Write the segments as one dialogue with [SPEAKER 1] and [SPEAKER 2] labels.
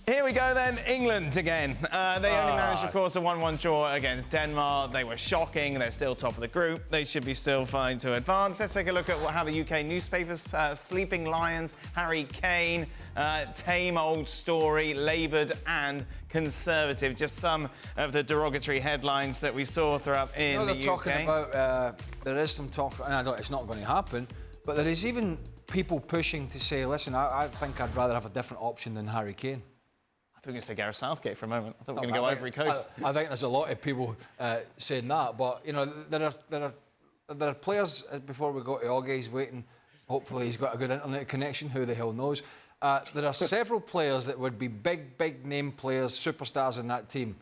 [SPEAKER 1] Here we go then, England again. They only managed, of course, a 1-1 draw against Denmark. They were shocking. They're still top of the group. They should be still fine to advance. Let's take a look at how the UK newspapers, Sleeping Lions, Harry Kane, tame old story, laboured and conservative. Just some of the derogatory headlines that we saw throughout in the UK.
[SPEAKER 2] They're talking about, there is some talk, and it's not going to happen, but there is even people pushing to say, listen, I think I'd rather have a different option than Harry Kane.
[SPEAKER 1] I thought you were going to say Gareth Southgate for a moment. I thought we were going to go Ivory Coast.
[SPEAKER 2] I think there's a lot of people saying that, but you know there are players. Before we go to Ogden, he's waiting. Hopefully, he's got a good internet connection. Who the hell knows? There are several players that would be big name players, superstars in that team,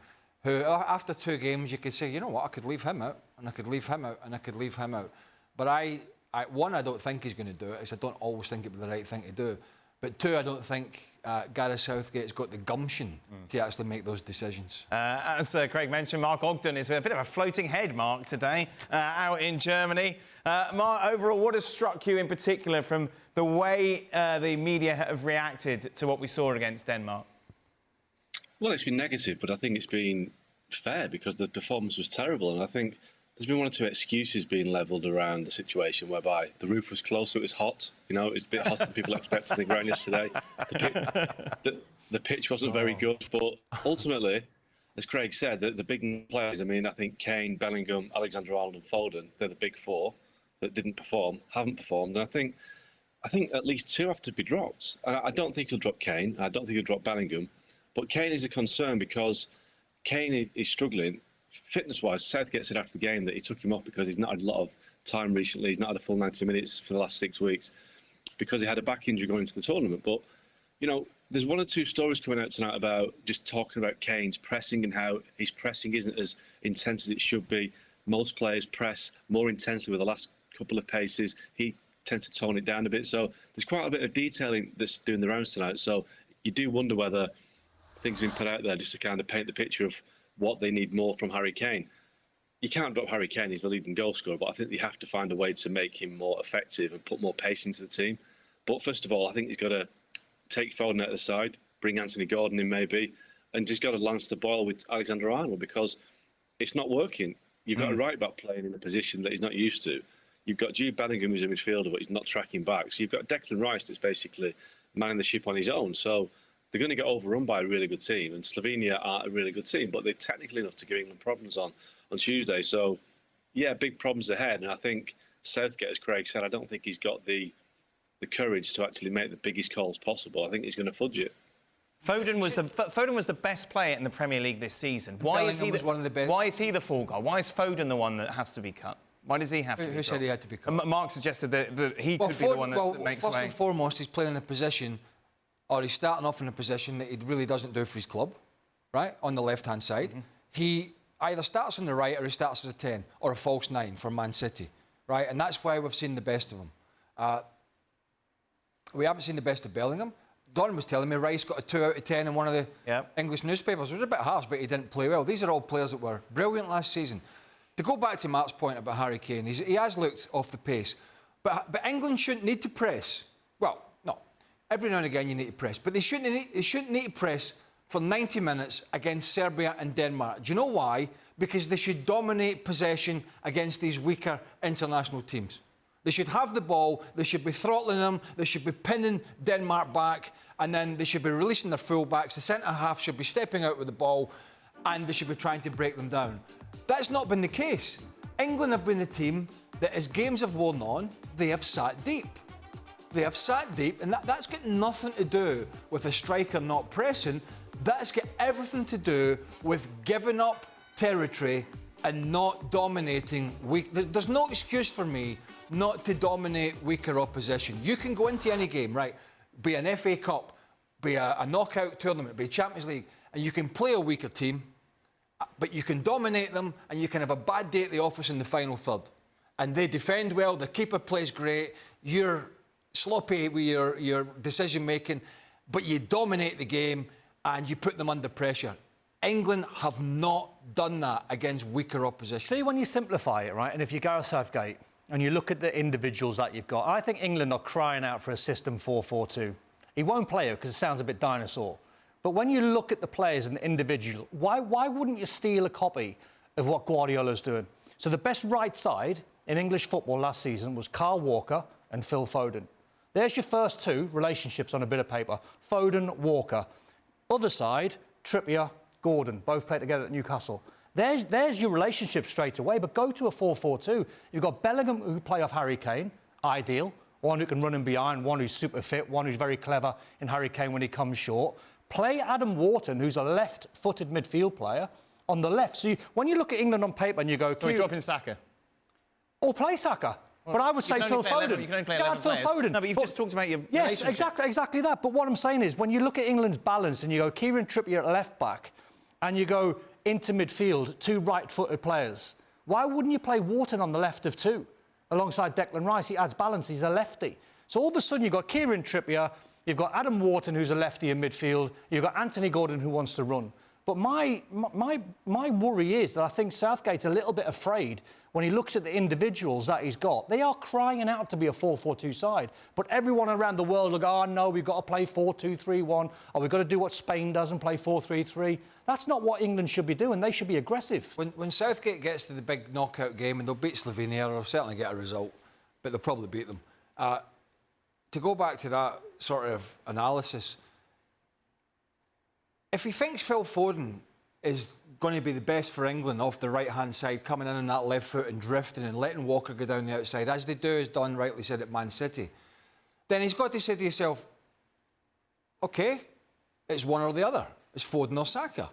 [SPEAKER 2] who after 2 games you could say, you know what, I could leave him out, and I could leave him out, and I could leave him out. But I don't think he's going to do it. I don't always think it'd be the right thing to do. But 2, I don't think Gareth Southgate's got the gumption to actually make those decisions.
[SPEAKER 1] As Craig mentioned, Mark Ogden is with a bit of a floating head, Mark, today, out in Germany. Mark, overall, what has struck you in particular from the way the media have reacted to what we saw against Denmark?
[SPEAKER 3] Well, it's been negative, but I think it's been fair because the performance was terrible. And I think there's been 1 or 2 excuses being levelled around the situation whereby the roof was closed, so it was hot. You know, it was a bit hotter than people expected on the ground yesterday. The pitch wasn't very good, but ultimately, as Craig said, the big players, I mean, I think Kane, Bellingham, Alexander-Arnold and Foden, they're the big 4 that didn't perform, haven't performed. And I think at least 2 have to be dropped. I don't think he'll drop Kane. I don't think he'll drop Bellingham. But Kane is a concern because Kane is struggling. Fitness-wise, Southgate said after the game that he took him off because he's not had a lot of time recently. He's not had a full 90 minutes for the last 6 weeks because he had a back injury going into the tournament. But, you know, there's 1 or 2 stories coming out tonight about just talking about Kane's pressing and how his pressing isn't as intense as it should be. Most players press more intensely with the last couple of paces. He tends to tone it down a bit. So there's quite a bit of detailing that's doing the rounds tonight. So you do wonder whether things have been put out there just to kind of paint the picture of what they need more from Harry Kane. You can't drop Harry Kane, he's the leading goal scorer, but I think you have to find a way to make him more effective and put more pace into the team. But first of all, I think he's got to take Foden out of the side, bring Anthony Gordon in maybe, and just got to lance the ball with Alexander-Arnold because it's not working. You've got a right-back playing in a position that he's not used to. You've got Jude Bellingham, who's a midfielder, but he's not tracking back. So you've got Declan Rice that's basically manning the ship on his own. So they're going to get overrun by a really good team, and Slovenia are a really good team, but they're technically enough to give England problems on Tuesday. So, yeah, big problems ahead. And I think Southgate, as Craig said, I don't think he's got the courage to actually make the biggest calls possible. I think he's going to fudge it.
[SPEAKER 1] Foden was the best player in the Premier League this season. Why is he one of the best? Why is he the fall guy? Why is Foden the one that has to be cut? Why does he have to be cut?
[SPEAKER 2] Who said he had to be cut?
[SPEAKER 1] Mark suggested that he could be the one that makes way.
[SPEAKER 2] First and foremost, he's playing in a position, or he's starting off in a position that he really doesn't do for his club, right, on the left-hand side. He either starts on the right or he starts as a 10 or a false 9 for Man City, right? And that's why we've seen the best of him. We haven't seen the best of Bellingham. Don was telling me Rice got a 2 out of 10 in one of the English newspapers. It was a bit harsh, but he didn't play well. These are all players that were brilliant last season. To go back to Mark's point about Harry Kane, he has looked off the pace. But England shouldn't need to press. Well, no. Every now and again you need to press. But they shouldn't need to press for 90 minutes against Serbia and Denmark. Do you know why? Because they should dominate possession against these weaker international teams. They should have the ball, they should be throttling them, they should be pinning Denmark back, and then they should be releasing their full-backs. The centre-half should be stepping out with the ball, and they should be trying to break them down. That's not been the case. England have been a team that, as games have worn on, they have sat deep. They have sat deep, and that's got nothing to do with a striker not pressing. That's got everything to do with giving up territory and not dominating weak. There's no excuse for me not to dominate weaker opposition. You can go into any game, right, be an FA Cup, be a knockout tournament, be a Champions League, and you can play a weaker team, but you can dominate them and you can have a bad day at the office in the final third. And they defend well, the keeper plays great, you're sloppy with your decision-making, but you dominate the game and you put them under pressure. England have not done that against weaker opposition.
[SPEAKER 4] See, when you simplify it, right, and if you go to Southgate and you look at the individuals that you've got, I think England are crying out for a system 4-4-2. He won't play it because it sounds a bit dinosaur. But when you look at the players and the individual, why wouldn't you steal a copy of what Guardiola's doing? So the best right side in English football last season was Kyle Walker and Phil Foden. There's your first two relationships on a bit of paper. Foden, Walker. Other side, Trippier, Gordon, both played together at Newcastle. There's your relationship straight away, but go to a 4-4-2. You've got Bellingham, who play off Harry Kane, ideal. One who can run in behind, one who's super fit, one who's very clever in Harry Kane when he comes short. Play Adam Wharton, who's a left-footed midfield player, on the left. So when you look at England on paper and you go...
[SPEAKER 1] So we're dropping Saka?
[SPEAKER 4] Or play Saka. Well, but I would say Phil Foden.
[SPEAKER 1] You can only play 11
[SPEAKER 4] Phil
[SPEAKER 1] players.
[SPEAKER 4] Foden.
[SPEAKER 1] No, but you've just talked about your
[SPEAKER 4] Yes, exactly that. But what I'm saying is, when you look at England's balance and you go Kieran Trippier at left-back and you go into midfield, two right-footed players, why wouldn't you play Wharton on the left of two alongside Declan Rice? He adds balance. He's a lefty. So all of a sudden you've got Kieran Trippier, you've got Adam Wharton, who's a lefty in midfield, you've got Anthony Gordon, who wants to run. But my worry is that I think Southgate's a little bit afraid when he looks at the individuals that he's got. They are crying out to be a 4-4-2 side. But everyone around the world will go, oh, no, we've got to play 4-2-3-1, or we've got to do what Spain does and play 4-3-3. That's not what England should be doing. They should be aggressive.
[SPEAKER 2] When Southgate gets to the big knockout game, and they'll beat Slovenia, they'll certainly get a result, but they'll probably beat them. To go back to that sort of analysis, if he thinks Phil Foden is going to be the best for England off the right-hand side, coming in on that left foot and drifting and letting Walker go down the outside, as they do, as Don rightly said at Man City, then he's got to say to himself, OK, it's one or the other. It's Foden or Saka.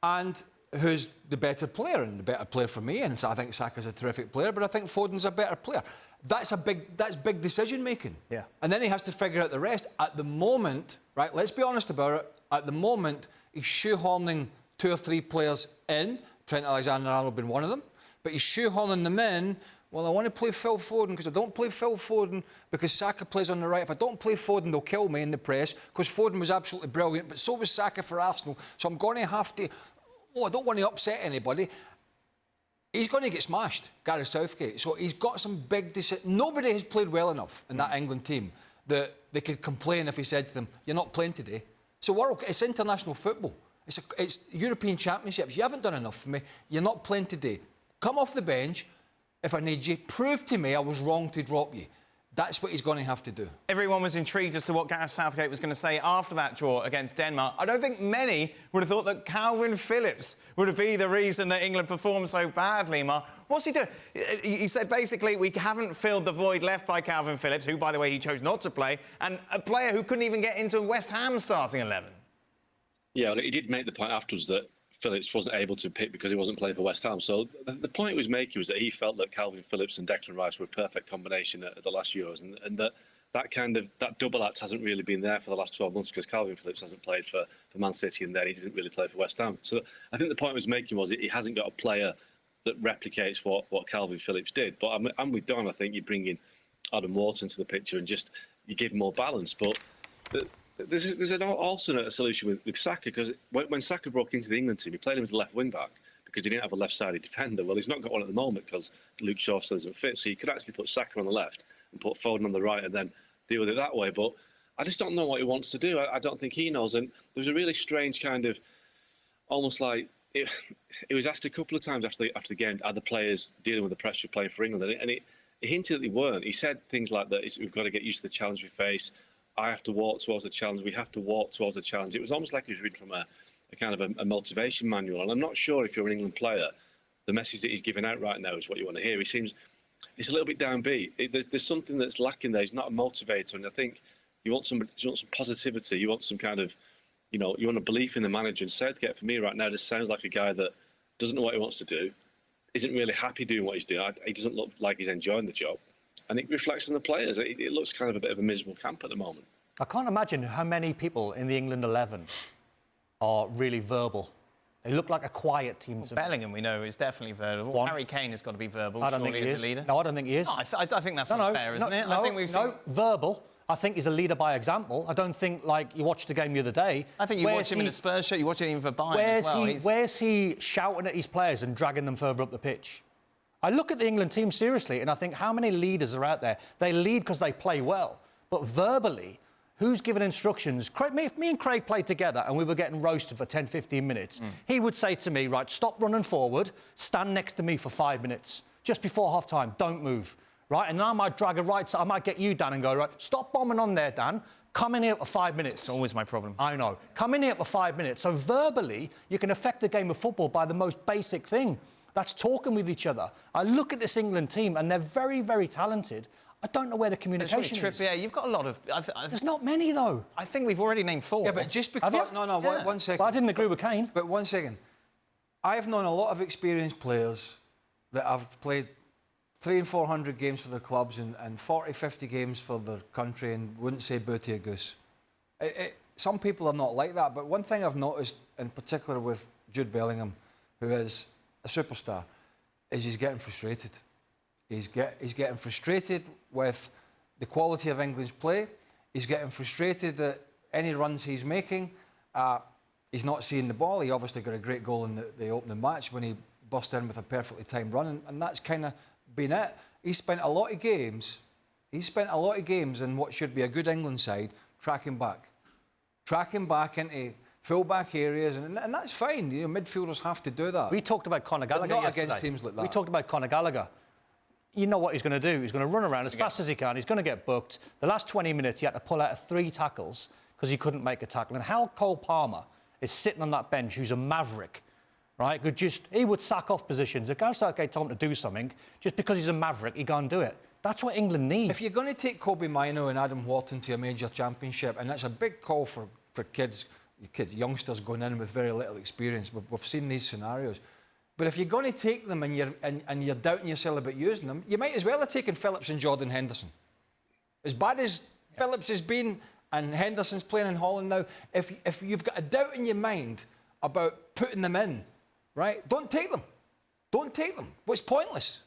[SPEAKER 2] And who's the better player? And the better player for me, and so I think Saka's a terrific player, but I think Foden's a better player. That's big decision-making.
[SPEAKER 4] Yeah.
[SPEAKER 2] And then he has to figure out the rest. At the moment, right, let's be honest about it, at the moment, he's shoehorning 2 or 3 players in, Trent Alexander-Arnold being one of them, but he's shoehorning them in. Well, I want to play Phil Foden because I don't play Phil Foden because Saka plays on the right. If I don't play Foden, they'll kill me in the press because Foden was absolutely brilliant, but so was Saka for Arsenal. So I'm going to have to... Oh, I don't want to upset anybody. He's going to get smashed, Gareth Southgate. So he's got some big decisions. Nobody has played well enough in that England team that they could complain if he said to them, you're not playing today. It's international football. It's European Championships. You haven't done enough for me. You're not playing today. Come off the bench if I need you. Prove to me I was wrong to drop you. That's what he's going to have to do.
[SPEAKER 1] Everyone was intrigued as to what Gareth Southgate was going to say after that draw against Denmark. I don't think many would have thought that Calvin Phillips would be the reason that England performed so badly, Mark. What's he doing? He said, basically, we haven't filled the void left by Calvin Phillips, who, by the way, he chose not to play, and a player who couldn't even get into West Ham's starting 11.
[SPEAKER 3] Yeah, well, he did make the point afterwards that Phillips wasn't able to pick because he wasn't playing for West Ham. So the point he was making was that he felt that Calvin Phillips and Declan Rice were a perfect combination at the last Euros, and that double act hasn't really been there for the last 12 months because Calvin Phillips hasn't played for Man City, and then he didn't really play for West Ham. So I think the point he was making was that he hasn't got a player that replicates what Calvin Phillips did. But I'm with Don. I think you bring in Adam Wharton to the picture and just you give more balance. But there's an alternate solution with Saka, because when Saka broke into the England team, he played him as a left wing back because he didn't have a left-sided defender. Well, he's not got one at the moment because Luke Shaw still isn't fit. So you could actually put Saka on the left and put Foden on the right and then deal with it that way. But I just don't know what he wants to do. I don't think he knows. And there was a really strange kind of, almost like, it was asked a couple of times after the game, are the players dealing with the pressure of playing for England? And it hinted that they weren't. He said things like that, we've got to get used to the challenge we face. I have to walk towards the challenge. We have to walk towards the challenge. It was almost like he was reading from a kind of a motivation manual. And I'm not sure if you're an England player, the message that he's giving out right now is what you want to hear. He seems, it's a little bit downbeat. There's something that's lacking there. He's not a motivator. And I think you want some positivity. You want some kind of, you want a belief in the manager. And Southgate, for me right now, just sounds like a guy that doesn't know what he wants to do, isn't really happy doing what he's doing. He doesn't look like he's enjoying the job. And it reflects on the players. It looks kind of a bit of a miserable camp at the moment.
[SPEAKER 4] I can't imagine how many people in the England 11 are really verbal. They look like a quiet team.
[SPEAKER 1] Bellingham, we know, is definitely verbal. Harry Kane has got to be verbal.
[SPEAKER 4] I don't think he is.
[SPEAKER 1] As a leader.
[SPEAKER 4] No, I don't think he is.
[SPEAKER 1] Oh, I think that's unfair, isn't it? I think we've seen...
[SPEAKER 4] verbal. I think he's a leader by example. I don't think, like, you watched the game the other day.
[SPEAKER 1] I think you watch him in a Spurs shirt, you watch him for Bayern as well.
[SPEAKER 4] Where's he shouting at his players and dragging them further up the pitch? I look at the England team seriously and I think how many leaders are out there? They lead because they play well, but verbally, who's given instructions? If me and Craig played together and we were getting roasted for 10, 15 minutes, he would say to me, right, stop running forward, stand next to me for 5 minutes, just before half-time, don't move, right? And then I might drag a right side, I might get you, Dan, and go, right, stop bombing on there, Dan, come in here for 5 minutes.
[SPEAKER 1] It's always my problem.
[SPEAKER 4] I know. Come in here for 5 minutes. So verbally, you can affect the game of football by the most basic thing. That's talking with each other. I look at this England team, and they're very, very talented. I don't know where the communication is.
[SPEAKER 1] Trippier, you've got a lot of...
[SPEAKER 4] There's not many, though.
[SPEAKER 1] I think we've already named 4.
[SPEAKER 2] Yeah, but just because... One second.
[SPEAKER 4] But I didn't agree with Kane.
[SPEAKER 2] But 1 second. I've known a lot of experienced players that have played 300 and 400 games for their clubs and 40, 50 games for their country and wouldn't say boo to a goose. Some people are not like that, but one thing I've noticed, in particular with Jude Bellingham, who is a superstar, is he's getting frustrated. He's getting frustrated with the quality of England's play. He's getting frustrated that any runs he's making, he's not seeing the ball. He obviously got a great goal in the opening match when he burst in with a perfectly timed run, and that's kind of been it. He spent a lot of games in what should be a good England side tracking back into full-back areas, and that's fine. You know, midfielders have to do that.
[SPEAKER 4] We talked about Conor Gallagher
[SPEAKER 2] not
[SPEAKER 4] yesterday.
[SPEAKER 2] against teams like that.
[SPEAKER 4] We talked about Conor Gallagher. You know what he's going to do. He's going to run around as fast as he can. He's going to get booked. The last 20 minutes, he had to pull out 3 tackles because he couldn't make a tackle. And Hal Cole Palmer is sitting on that bench, who's a maverick, right? He would sack off positions. If Gareth Southgate told him to do something, just because he's a maverick, he can't do it. That's what England need.
[SPEAKER 2] If you're going to take Kobe Mino and Adam Wharton to a major championship, and that's a big call for kids, youngsters going in with very little experience. We've seen these scenarios. But if you're going to take them and you're doubting yourself about using them, you might as well have taken Phillips and Jordan Henderson. As bad as Phillips has been and Henderson's playing in Holland now, if you've got a doubt in your mind about putting them in, right, don't take them. Don't take them. Well, it's pointless.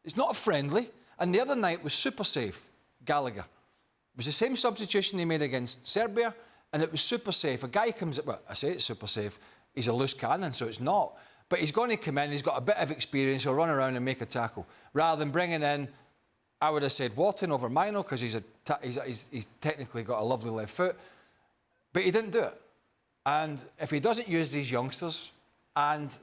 [SPEAKER 2] It's not a friendly. And the other night was super safe, Gallagher. It was the same substitution he made against Serbia, and it was super safe. A guy comes... Well, I say it's super safe. He's a loose cannon, so it's not. But he's going to come in, he's got a bit of experience, he'll run around and make a tackle. Rather than bringing in, I would have said Wharton over Mino, because he's technically got a lovely left foot. But he didn't do it. And if he doesn't use these youngsters, and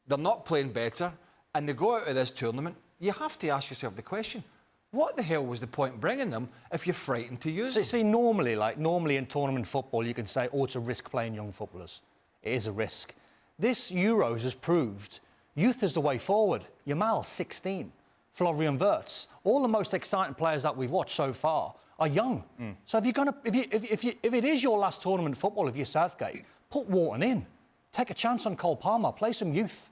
[SPEAKER 2] they're not playing better, and they go out of this tournament, you have to ask yourself the question, what the hell was the point in bringing them if you're frightened to use them?
[SPEAKER 4] See, normally in tournament football, you can say, oh, it's a risk playing young footballers. It is a risk. This Euros has proved youth is the way forward. Yamal, 16. Florian Wirtz. All the most exciting players that we've watched so far are young. So if it is your last tournament football, if you're Southgate, put Wharton in. Take a chance on Cole Palmer. Play some youth.